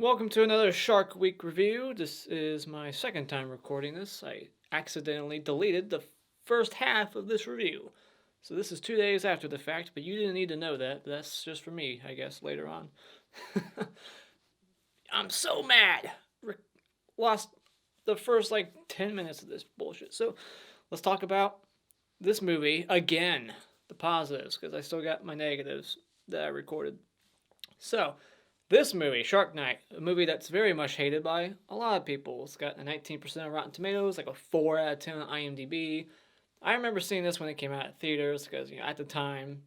Welcome to another Shark Week review. This is my second time recording this. I accidentally deleted the first half of this review. So this is 2 days after the fact, but you didn't need to know that. That's just for me, I guess, later on. I'm so mad! Lost the first, 10 minutes of this bullshit. So let's talk about this movie again. The positives, because I still got my negatives that I recorded. So, this movie, Shark Night, a movie that's very much hated by a lot of people. It's got a 19% on Rotten Tomatoes, like a 4 out of 10 on IMDb. I remember seeing this when it came out at theaters because, at the time,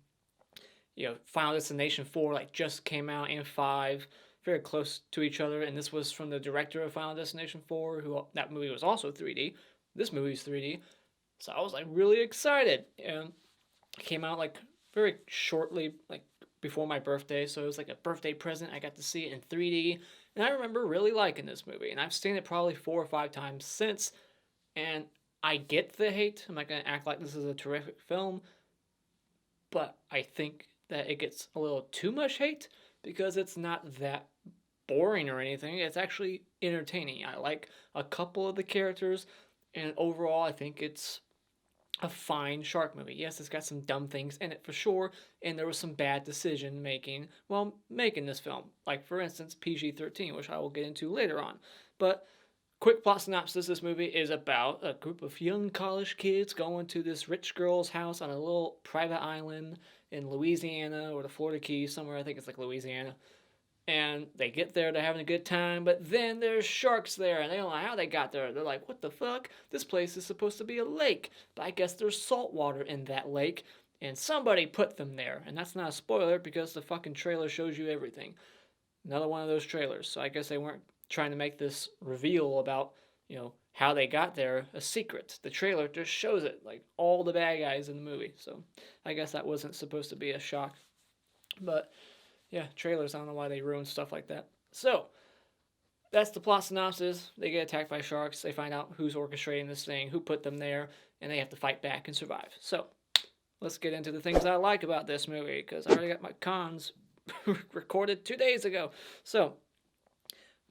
Final Destination 4 just came out, and 5, very close to each other, and this was from the director of Final Destination 4, who that movie was also 3D. This movie's 3D. So I was really excited. And it came out very shortly, before my birthday, so it was like a birthday present. I got to see it in 3D, and I remember really liking this movie, and I've seen it probably 4 or 5 times since, and I get the hate. I'm not going to act like this is a terrific film, but I think that it gets a little too much hate because it's not that boring or anything. It's actually entertaining. I like a couple of the characters, and overall I think it's a fine shark movie. Yes, it's got some dumb things in it for sure, and there was some bad decision making while making this film. Like, for instance, PG-13, which I will get into later on. But, quick plot synopsis, this movie is about a group of young college kids going to this rich girl's house on a little private island in Louisiana, or the Florida Keys, somewhere. I think it's Louisiana. And they get there, they're having a good time, but then there's sharks there, and they don't know how they got there. They're like, what the fuck? This place is supposed to be a lake, but I guess there's salt water in that lake, and somebody put them there. And that's not a spoiler, because the fucking trailer shows you everything. Another one of those trailers. So I guess they weren't trying to make this reveal about, how they got there a secret. The trailer just shows it, all the bad guys in the movie. So I guess that wasn't supposed to be a shock. But yeah, trailers, I don't know why they ruin stuff like that. So, that's the plot synopsis. They get attacked by sharks. They find out who's orchestrating this thing, who put them there, and they have to fight back and survive. So, let's get into the things I like about this movie, because I already got my cons recorded 2 days ago. So,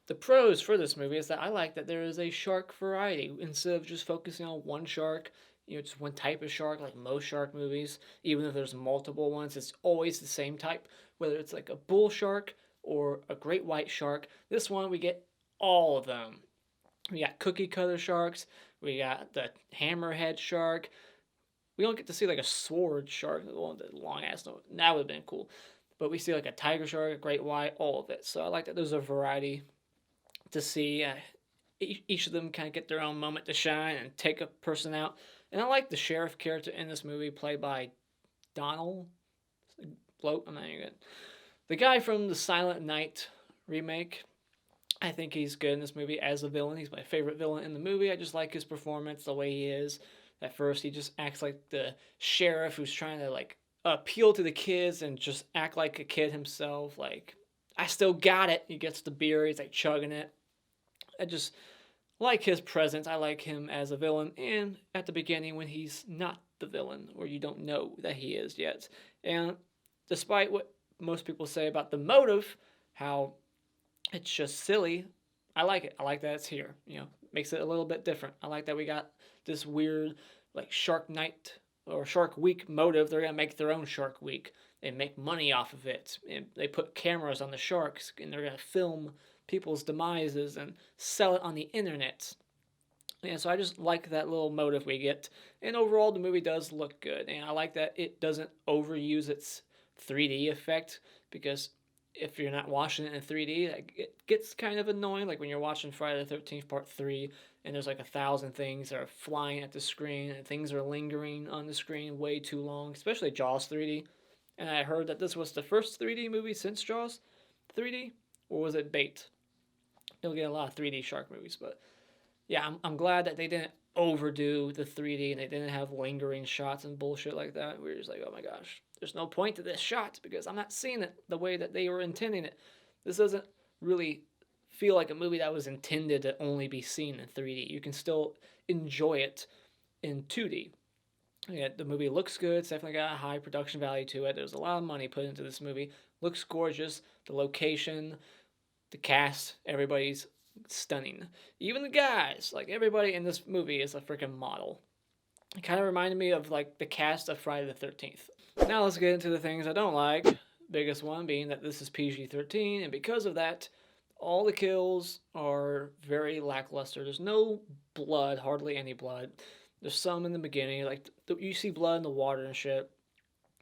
the pros for this movie is that I like that there is a shark variety. Instead of just focusing on one shark, just one type of shark, like most shark movies, even if there's multiple ones, it's always the same type. Whether it's a bull shark or a great white shark, this one we get all of them. We got cookie cutter sharks, we got the hammerhead shark. We don't get to see a sword shark, the one with the long ass nose. That would have been cool. But we see a tiger shark, a great white, all of it. So I like that there's a variety to see. Each of them kind of get their own moment to shine and take a person out. And I like the sheriff character in this movie, played by Donald Bloat. I'm not even good. The guy from the Silent Night remake. I think he's good in this movie as a villain. He's my favorite villain in the movie. I just like his performance, the way he is. At first, he just acts like the sheriff who's trying to appeal to the kids and just act like a kid himself. I still got it. He gets the beer. He's chugging it. I just like his presence. I like him as a villain, and at the beginning when he's not the villain, or you don't know that he is yet. And despite what most people say about the motive, how it's just silly, I like it. I like that it's here. Makes it a little bit different. I like that we got this weird, Shark Night or Shark Week motive. They're going to make their own Shark Week and make money off of it. And they put cameras on the sharks, and they're going to film people's demises and sell it on the internet. And so I just like that little motive we get. And overall, the movie does look good. And I like that it doesn't overuse its 3D effect, because if you're not watching it in 3D, it gets kind of annoying. When you're watching Friday the 13th Part 3, and there's 1,000 things that are flying at the screen, and things are lingering on the screen way too long, especially Jaws 3D. And I heard that this was the first 3D movie since Jaws 3D, or was it Bait? You'll get a lot of 3D shark movies, but yeah, I'm glad that they didn't overdo the 3D and they didn't have lingering shots and bullshit like that. We were just oh my gosh, there's no point to this shot because I'm not seeing it the way that they were intending it. This doesn't really feel like a movie that was intended to only be seen in 3D. You can still enjoy it in 2D. Yeah, the movie looks good. It's definitely got a high production value to it. There's a lot of money put into this movie. Looks gorgeous. The location, The cast, everybody's stunning. Even the guys, like everybody in this movie is a freaking model. It kind of reminded me of like the cast of Friday the 13th. Now let's get into the things I don't like. Biggest one being that this is PG-13, and because of that, all the kills are very lackluster. There's no blood, hardly any blood. There's some in the beginning, like you see blood in the water and shit.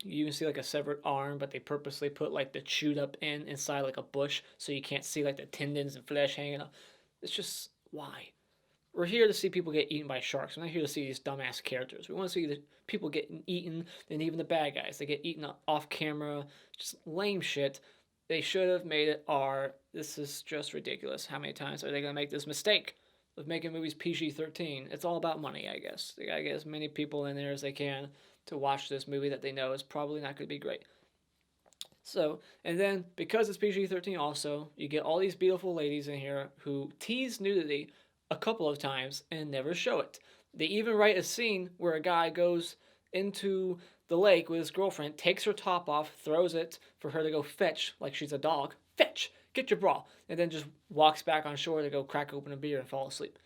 You even see like a severed arm, but they purposely put like the chewed up end inside like a bush so you can't see like the tendons and flesh hanging up. It's just, why? We're here to see people get eaten by sharks. We're not here to see these dumbass characters. We want to see the people getting eaten, and even the bad guys. They get eaten off camera. Just lame shit. They should have made it R. This is just ridiculous. How many times are they going to make this mistake of making movies PG-13? It's all about money, I guess. They got to get as many people in there as they can to watch this movie that they know is probably not going to be great. So, and then, because it's PG-13 also, you get all these beautiful ladies in here who tease nudity a couple of times and never show it. They even write a scene where a guy goes into the lake with his girlfriend, takes her top off, throws it for her to go fetch like she's a dog. Fetch! Get your bra! And then just walks back on shore to go crack open a beer and fall asleep.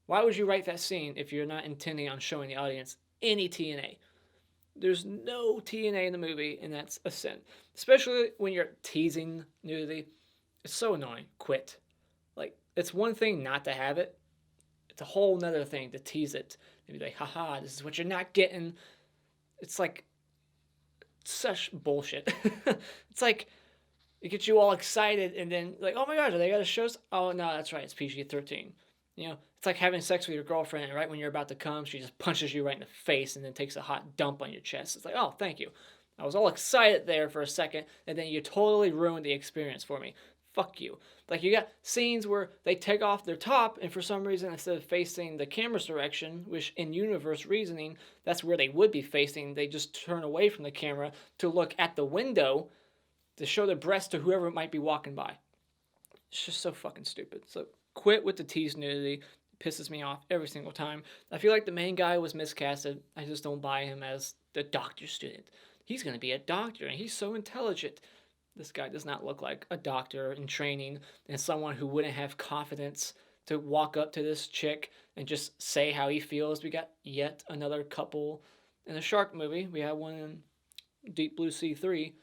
Why would you write that scene if you're not intending on showing the audience any TNA? There's no TNA in the movie, and that's a sin. Especially when you're teasing nudity. It's so annoying. Quit. Like, it's one thing not to have it. It's a whole nother thing to tease it. And be like, haha, this is what you're not getting. It's like, such bullshit. It's like, it gets you all excited, and then, like, oh my gosh, are they got a show? Oh, no, that's right, it's PG-13. You know, it's like having sex with your girlfriend, and right when you're about to come, she just punches you right in the face and then takes a hot dump on your chest. It's like, oh, thank you. I was all excited there for a second, and then you totally ruined the experience for me. Fuck you. Like, you got scenes where they take off their top, and for some reason, instead of facing the camera's direction, which in universe reasoning, that's where they would be facing, they just turn away from the camera to look at the window to show their breast to whoever might be walking by. It's just so fucking stupid. So quit with the tease nudity. It pisses me off every single time. I feel like the main guy was miscasted. I just don't buy him as the doctor student. He's going to be a doctor, and he's so intelligent. This guy does not look like a doctor in training and someone who wouldn't have confidence to walk up to this chick and just say how he feels. We got yet another couple in a shark movie. We have one in Deep Blue Sea 3.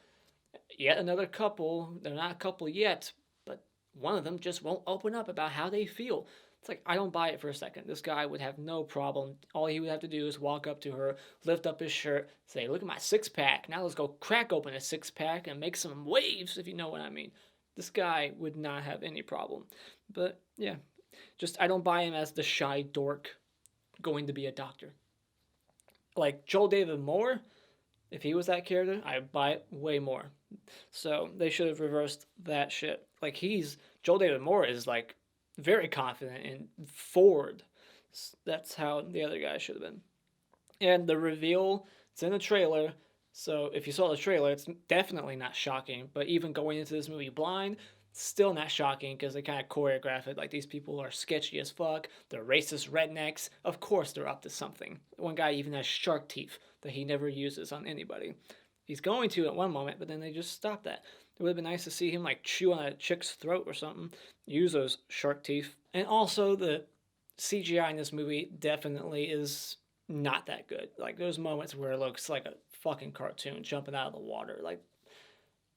Yet another couple. They're not a couple yet, but one of them just won't open up about how they feel. It's like, I don't buy it for a second. This guy would have no problem. All he would have to do is walk up to her, lift up his shirt, say, look at my six-pack. Now let's go crack open a six-pack and make some waves, if you know what I mean. This guy would not have any problem. But, yeah, just I don't buy him as the shy dork going to be a doctor. Like, Joel David Moore, if he was that character, I'd buy it way more. So they should have reversed that shit. Like, Joel David Moore is, like, very confident and forward. That's how the other guy should have been. And the reveal, it's in the trailer. So if you saw the trailer, it's definitely not shocking. But even going into this movie blind, still not shocking because they kind of choreograph it. Like, these people are sketchy as fuck. They're racist rednecks. Of course they're up to something. One guy even has shark teeth that he never uses on anybody. He's going to at one moment, but then they just stop that. It would have been nice to see him like chew on a chick's throat or something. Use those shark teeth. And also the CGI in this movie definitely is not that good. Like, there's moments where it looks like a fucking cartoon jumping out of the water. Like,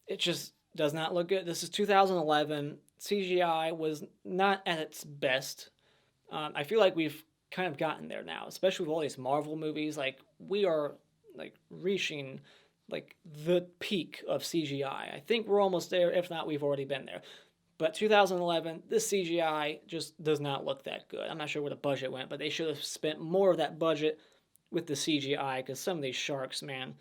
it just does not look good. This is 2011. CGI was not at its best. I feel like we've kind of gotten there now, especially with all these Marvel movies. Like, we are like reaching like the peak of CGI. I think we're almost there. If not, we've already been there. But 2011, this CGI just does not look that good. I'm not sure where the budget went, but they should have spent more of that budget with the CGI, because some of these sharks, man,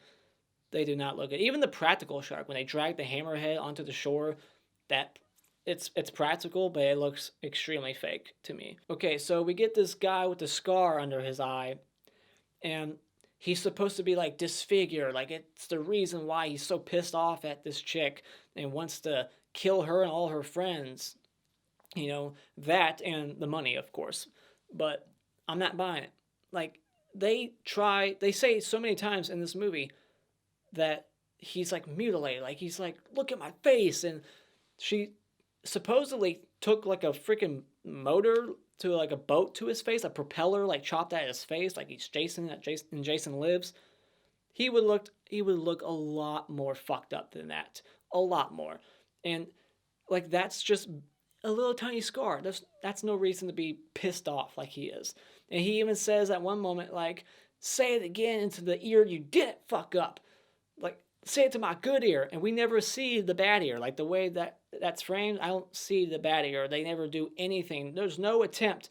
they do not look good. Even the practical shark, when they drag the hammerhead onto the shore, that it's practical, but it looks extremely fake to me. Okay, so we get this guy with the scar under his eye, and he's supposed to be like disfigured. Like, it's the reason why he's so pissed off at this chick and wants to kill her and all her friends. You know, that and the money, of course. But I'm not buying it. Like, they say so many times in this movie that he's like mutilated. Like, he's like, look at my face. And she supposedly took like a freaking motor to like a boat to his face, a propeller like chopped at his face, like he's Jason in Jason Lives, he would look a lot more fucked up than that, a lot more, and like that's just a little tiny scar. That's no reason to be pissed off like he is. And he even says at one moment like, "Say it again into the ear you didn't fuck up." Like, say it to my good ear, and we never see the bad ear. Like the way that's framed, I don't see the bad ear. They never do anything. There's no attempt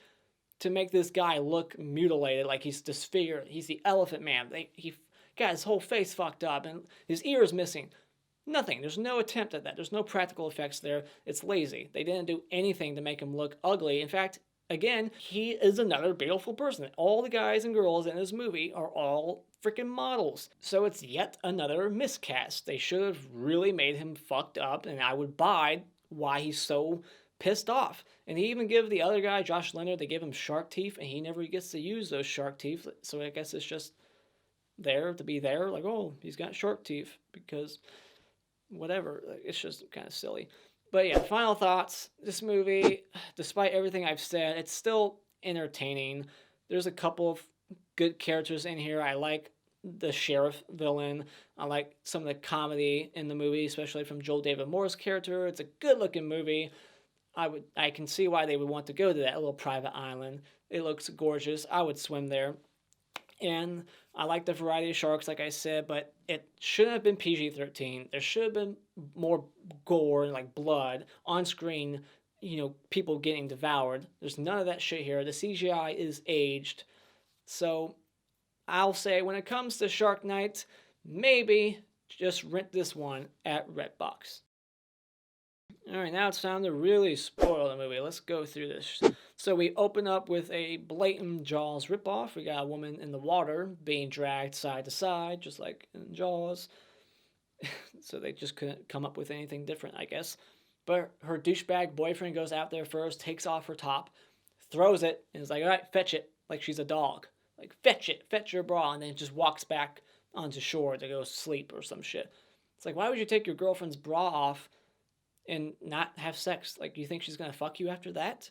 to make this guy look mutilated, like he's disfigured. He's the Elephant Man. He got his whole face fucked up, and his ear is missing. Nothing. There's no attempt at that. There's no practical effects there. It's lazy. They didn't do anything to make him look ugly. In fact, again, he is another beautiful person. All the guys and girls in this movie are all freaking models. So it's yet another miscast. They should have really made him fucked up, and I would buy why he's so pissed off. And he even give the other guy, Josh Leonard, they give him shark teeth, and he never gets to use those shark teeth. So I guess it's just there to be there. Like, oh, he's got shark teeth because whatever. It's just kind of silly. But yeah, final thoughts. This movie, despite everything I've said, it's still entertaining. There's a couple of good characters in here. I like the sheriff villain. I like some of the comedy in the movie, especially from Joel David Moore's character. It's a good looking movie. I can see why they would want to go to that little private island. It looks gorgeous. I would swim there. And I like the variety of sharks, like I said, but it shouldn't have been PG-13. There should have been more gore and like blood on screen, people getting devoured. There's none of that shit here. The CGI is aged. So I'll say when it comes to Shark Night, maybe just rent this one at Redbox. Alright, now it's time to really spoil the movie. Let's go through this. So we open up with a blatant Jaws ripoff. We got a woman in the water being dragged side to side, just like in Jaws. So they just couldn't come up with anything different, I guess. But her douchebag boyfriend goes out there first, takes off her top, throws it, and is like, alright, fetch it, like she's a dog. Like, fetch it, fetch your bra, and then just walks back onto shore to go sleep or some shit. It's like, why would you take your girlfriend's bra off and not have sex? Like, you think she's gonna fuck you after that?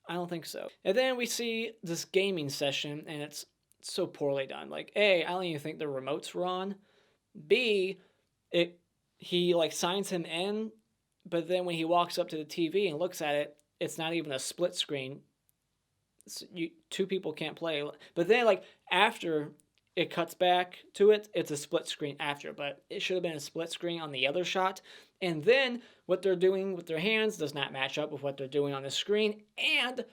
I don't think so. And then we see this gaming session, and it's so poorly done. Like, A, I don't even think the remotes were on. B, he like signs him in, but then when he walks up to the TV and looks at it, it's not even a split screen. Two people can't play. But then like after it cuts back to it, it's a split screen after, but it should have been a split screen on the other shot. And then what they're doing with their hands does not match up with what they're doing on the screen, and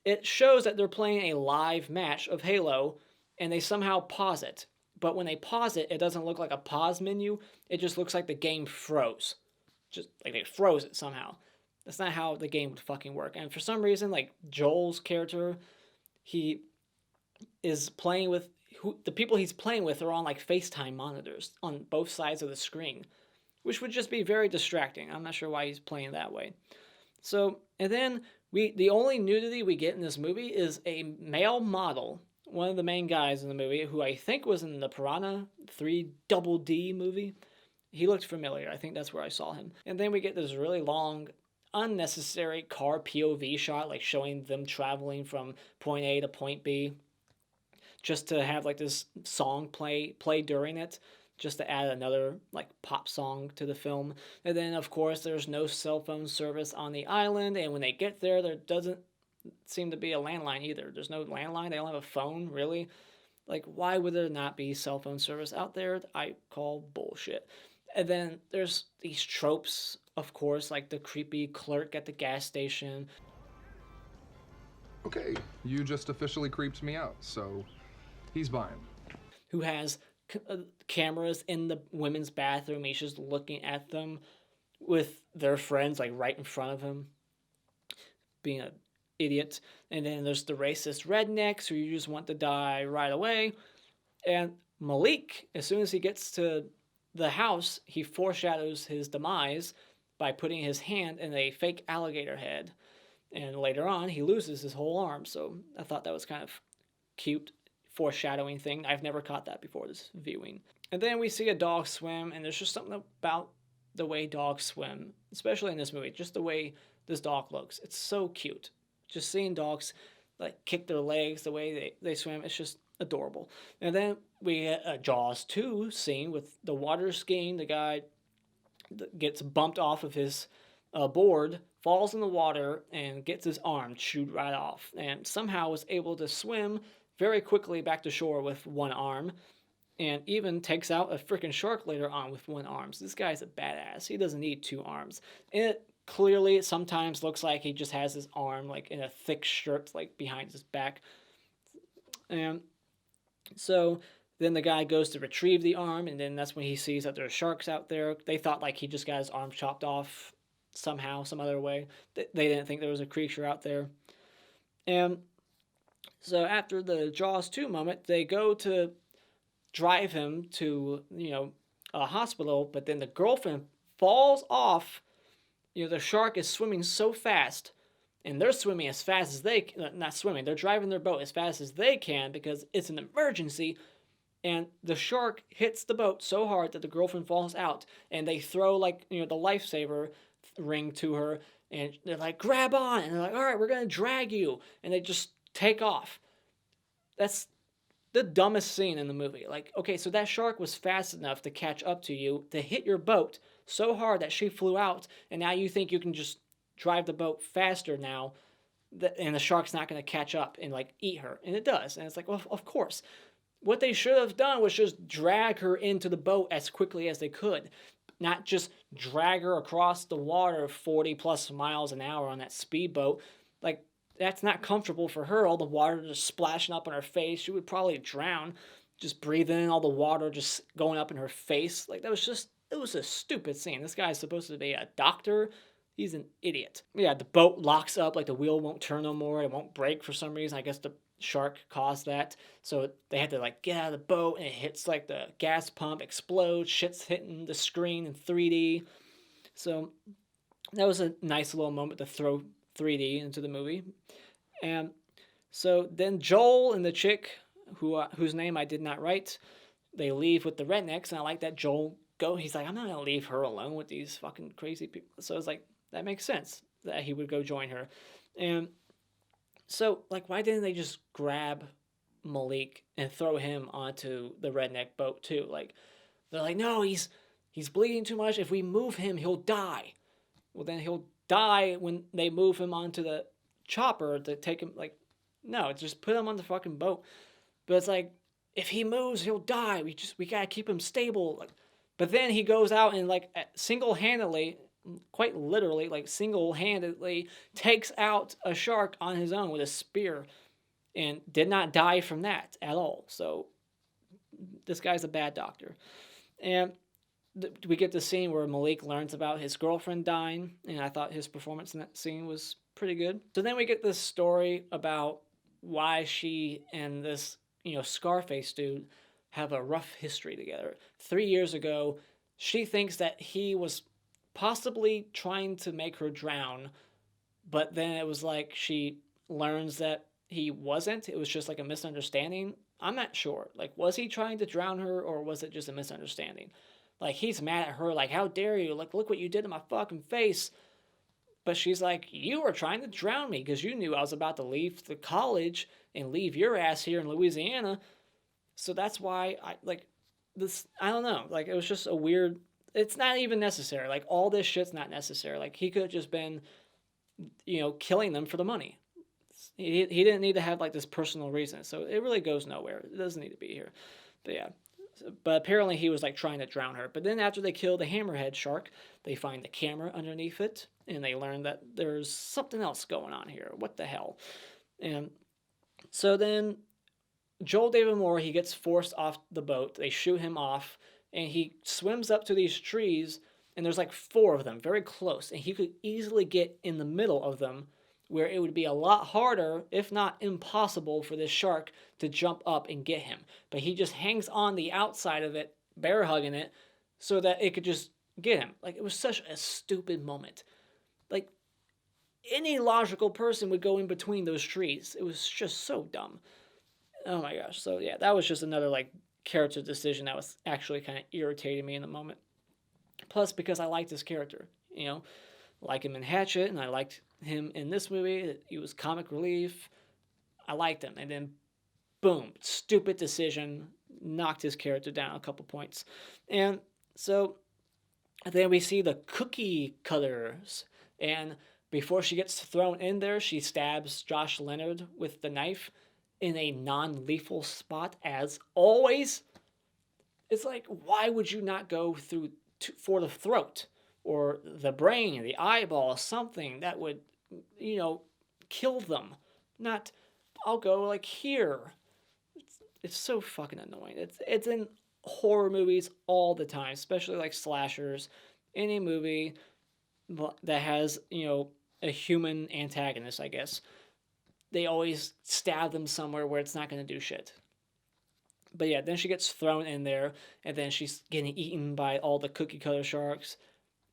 it shows that they're playing a live match of Halo, and they somehow pause it. But when they pause it, it doesn't look like a pause menu. It just looks like the game froze. Just like they froze it somehow. That's not how the game would fucking work. And for some reason, like Joel's character, he is playing with the people he's playing with are on like FaceTime monitors on both sides of the screen, which would just be very distracting. I'm not sure why he's playing that way. So, and then the only nudity we get in this movie is a male model, one of the main guys in the movie, who I think was in the Piranha 3 Double D movie. He looked familiar. I think that's where I saw him. And then we get this really long, unnecessary car POV shot, like showing them traveling from point A to point B, just to have like this song play during it, just to add another like pop song to the film. And then of course there's no cell phone service on the island, and when they get there doesn't seem to be a landline either. There's no landline. They don't have a phone, really. Like, why would there not be cell phone service out there? I call bullshit. And then there's these tropes, of course, like the creepy clerk at the gas station. Okay, you just officially creeped me out, so he's buying. Who has cameras in the women's bathroom. He's just looking at them with their friends, like right in front of him, being an idiot. And then there's the racist rednecks who you just want to die right away. And Malik, as soon as he gets to the house, he foreshadows his demise by putting his hand in a fake alligator head. And later on, he loses his whole arm. So I thought that was kind of cute foreshadowing thing. I've never caught that before this viewing. And then we see a dog swim, and there's just something about the way dogs swim, especially in this movie, just the way this dog looks. It's so cute. Just seeing dogs like kick their legs, the way they swim, it's just adorable. And then we get a Jaws 2 scene with the water skiing. The guy gets bumped off of his board, falls in the water, and gets his arm chewed right off. And somehow was able to swim very quickly back to shore with one arm, and even takes out a freaking shark later on with one arm. So this guy's a badass. He doesn't need two arms. And it clearly sometimes looks like he just has his arm like in a thick shirt like behind his back. And so then the guy goes to retrieve the arm, and then that's when he sees that there's sharks out there. They thought like he just got his arm chopped off somehow, some other way. They didn't think there was a creature out there. And so after the Jaws 2 moment, they go to drive him to, a hospital, but then the girlfriend falls off. The shark is swimming so fast, and they're swimming as fast as they're driving their boat as fast as they can because it's an emergency, and the shark hits the boat so hard that the girlfriend falls out, and they throw the lifesaver ring to her, and they're like, grab on, and they're like, all right, we're going to drag you, and they just take off. That's the dumbest scene in the movie. Like, okay, so that shark was fast enough to catch up to you, to hit your boat so hard that she flew out, and now you think you can just drive the boat faster now, and the shark's not going to catch up and eat her. And it does. And it's like, well, of course. What they should have done was just drag her into the boat as quickly as they could, not just drag her across the water 40 plus miles an hour on that speedboat. That's not comfortable for her. All the water just splashing up in her face. She would probably drown, just breathing in all the water just going up in her face. It was a stupid scene. This guy's supposed to be a doctor. He's an idiot. Yeah, the boat locks up, the wheel won't turn no more. It won't brake for some reason. I guess the shark caused that. So they had to get out of the boat, and it hits the gas pump, explodes, shit's hitting the screen in 3D. So that was a nice little moment to throw 3D into the movie. And so then Joel and the chick, whose name I did not write, they leave with the rednecks, and I like that Joel he's like, I'm not gonna leave her alone with these fucking crazy people. So it's that makes sense that he would go join her. And so why didn't they just grab Malik and throw him onto the redneck boat too? They're like, no, he's bleeding too much. If we move him, he'll die. Well, then he'll die when they move him onto the chopper to take him. No, just put him on the fucking boat. But it's if he moves, he'll die. We gotta keep him stable. But then he goes out and single-handedly, quite literally, single-handedly takes out a shark on his own with a spear, and did not die from that at all. So this guy's a bad doctor. And we get the scene where Malik learns about his girlfriend dying, and I thought his performance in that scene was pretty good. So then we get this story about why she and this, Scarface dude have a rough history together. 3 years ago, she thinks that he was possibly trying to make her drown, but then it was she learns that he wasn't. It was just a misunderstanding. I'm not sure. Was he trying to drown her, or was it just a misunderstanding? He's mad at her, how dare you? Look what you did to my fucking face. But she's like, you were trying to drown me because you knew I was about to leave the college and leave your ass here in Louisiana. So that's why I don't know. It was just a weird, it's not even necessary. All this shit's not necessary. He could have just been, killing them for the money. He didn't need to have this personal reason. So it really goes nowhere. It doesn't need to be here. But yeah. But apparently he was trying to drown her. But then after they kill the hammerhead shark, they find the camera underneath it, and they learn that there's something else going on here. What the hell? And so then Joel David Moore, he gets forced off the boat. They shoot him off, and he swims up to these trees, and there's 4 of them, very close, and he could easily get in the middle of them, where it would be a lot harder, if not impossible, for this shark to jump up and get him. But he just hangs on the outside of it, bear hugging it, so that it could just get him. It was such a stupid moment. Any logical person would go in between those trees. It was just so dumb. Oh my gosh. So yeah, that was just another character decision that was actually kind of irritating me in the moment. Plus, because I liked this character, like him in Hatchet, and I liked him in this movie. He was comic relief. I liked him, and then boom, stupid decision, knocked his character down a couple points. And so then we see the cookie cutters, and before she gets thrown in there, she stabs Josh Leonard with the knife in a non-lethal spot, as always. It's like, why would you not go for the throat or the brain, the eyeball, something that would, kill them? Not, I'll go like here. It's so fucking annoying. It's in horror movies all the time, especially like slashers. Any movie that has, a human antagonist, I guess, they always stab them somewhere where it's not going to do shit. But yeah, then she gets thrown in there, and then she's getting eaten by all the cookie cutter sharks.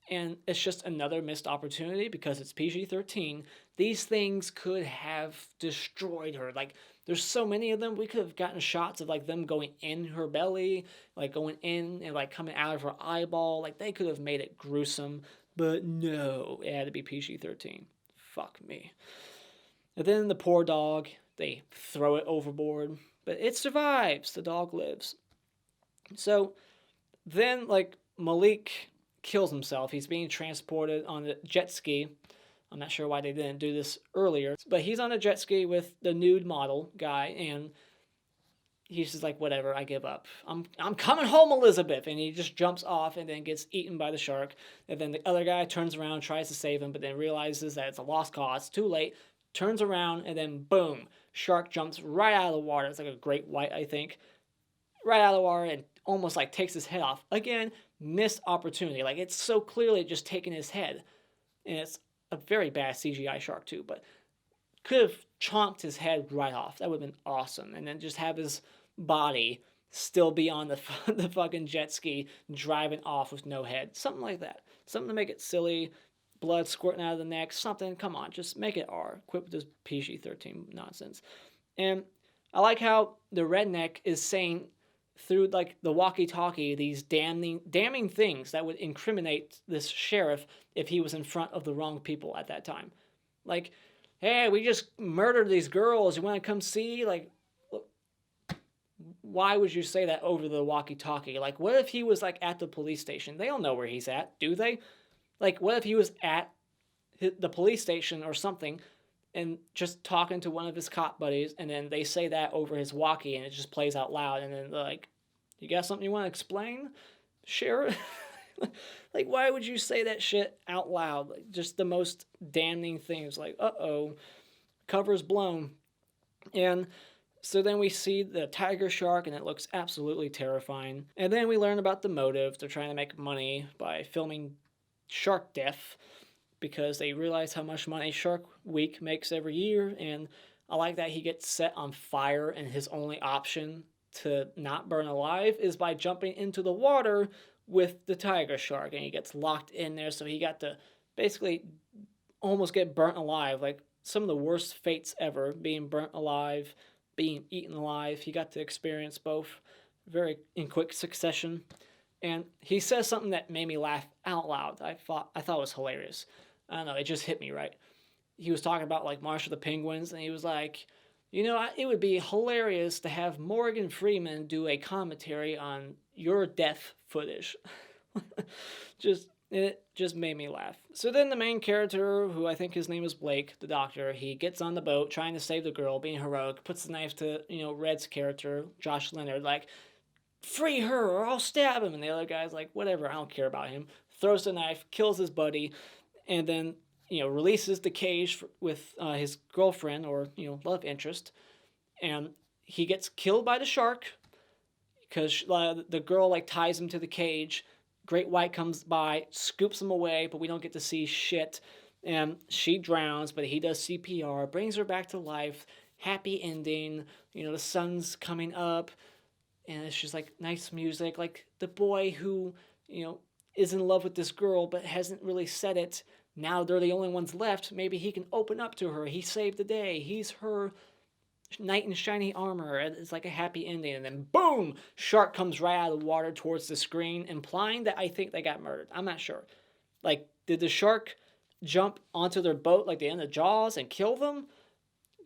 And it's just another missed opportunity because it's PG-13. These things could have destroyed her. Like, there's so many of them. We could have gotten shots of, like, them going in her belly, like, going in and, like, coming out of her eyeball. Like, they could have made it gruesome. But no, it had to be PG-13. Fuck me. And then the poor dog, they throw it overboard. But it survives. The dog lives. So then, like, Malik kills himself. He's being transported on a jet ski. I'm not sure why they didn't do this earlier. But he's on a jet ski with the nude model guy, and he's just like, whatever, I give up. I'm coming home, Elizabeth. And he just jumps off and then gets eaten by the shark. And then the other guy turns around, tries to save him, but then realizes that it's a lost cause. Too late. Turns around, and then boom, shark jumps right out of the water. It's like a great white, I think. Right out of the water and almost like takes his head off. Again, missed opportunity. Like, it's so clearly just taking his head. And it's a very bad CGI shark too, but could have chomped his head right off. That would have been awesome. And then just have his body still be on the fucking jet ski driving off with no head. Something like that. Something to make it silly. Blood squirting out of the neck. Something. Come on, just make it R. Quit with this PG-13 nonsense. And I like how the redneck is saying through like the walkie-talkie these damning things that would incriminate this sheriff if he was in front of the wrong people at that time. Like, hey, we just murdered these girls. You want to come see? Like, look, why would you say that over the walkie-talkie? Like, what if he was like at the police station? They don't know where he's at, do they? Like, what if he was at the police station or something and just talking to one of his cop buddies, and then they say that over his walkie, and it just plays out loud, and then they're like, you got something you want to explain, Sheriff? Like, why would you say that shit out loud? Like, just the most damning things, like, uh-oh, cover's blown. And so then we see the tiger shark, and it looks absolutely terrifying. And then we learn about the motive. They're trying to make money by filming shark death, because they realize how much money Shark Week makes every year, and I like that he gets set on fire, and his only option to not burn alive is by jumping into the water with the tiger shark, and he gets locked in there, so he got to basically almost get burnt alive, like some of the worst fates ever, being burnt alive, being eaten alive. He got to experience both very in quick succession, and he says something that made me laugh out loud. I thought it was hilarious. I don't know, it just hit me right. He was talking about, like, March of the Penguins, and he was like, it would be hilarious to have Morgan Freeman do a commentary on your death footage. It just made me laugh. So then the main character, who I think his name is Blake, the doctor, he gets on the boat trying to save the girl, being heroic, puts the knife to, Red's character, Josh Leonard, like, free her or I'll stab him. And the other guy's like, whatever, I don't care about him. Throws the knife, kills his buddy, and then, releases the cage with his girlfriend or, love interest. And he gets killed by the shark because the girl, like, ties him to the cage. Great White comes by, scoops him away, but we don't get to see shit. And she drowns, but he does CPR, brings her back to life. Happy ending. The sun's coming up. And it's just, like, nice music. Like, the boy who, is in love with this girl but hasn't really said it. Now they're the only ones left. Maybe he can open up to her. He saved the day. He's her knight in shiny armor. It's like a happy ending, and then boom, shark comes right out of the water towards the screen, implying that I think they got murdered. I'm not sure. Like, did the shark jump onto their boat like the end of Jaws and kill them?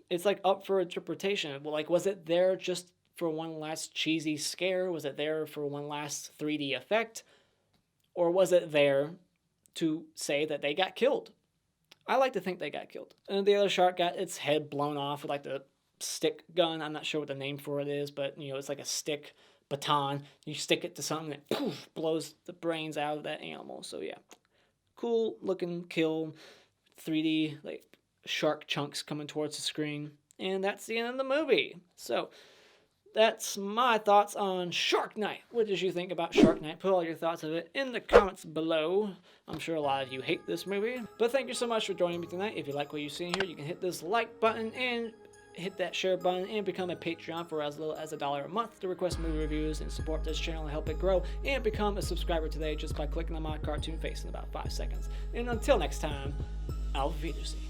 It's like up for interpretation. Well, like, was it there just for one last cheesy scare? Was it there for one last 3D effect? Or was it there to say that they got killed? I like to think they got killed. And the other shark got its head blown off with like the stick gun. I'm not sure what the name for it is, but you know, it's like a stick baton. You stick it to something that poof, blows the brains out of that animal. So yeah, cool looking kill, 3D like shark chunks coming towards the screen. And that's the end of the movie. So that's my thoughts on Shark Night. What did you think about Shark Night? Put all your thoughts of it in the comments below. I'm sure a lot of you hate this movie. But thank you so much for joining me tonight. If you like what you see here, you can hit this like button and hit that share button and become a Patreon for as little as $1 a month to request movie reviews and support this channel and help it grow. And become a subscriber today just by clicking on my cartoon face in about 5 seconds. And until next time, Auf Wiedersehen.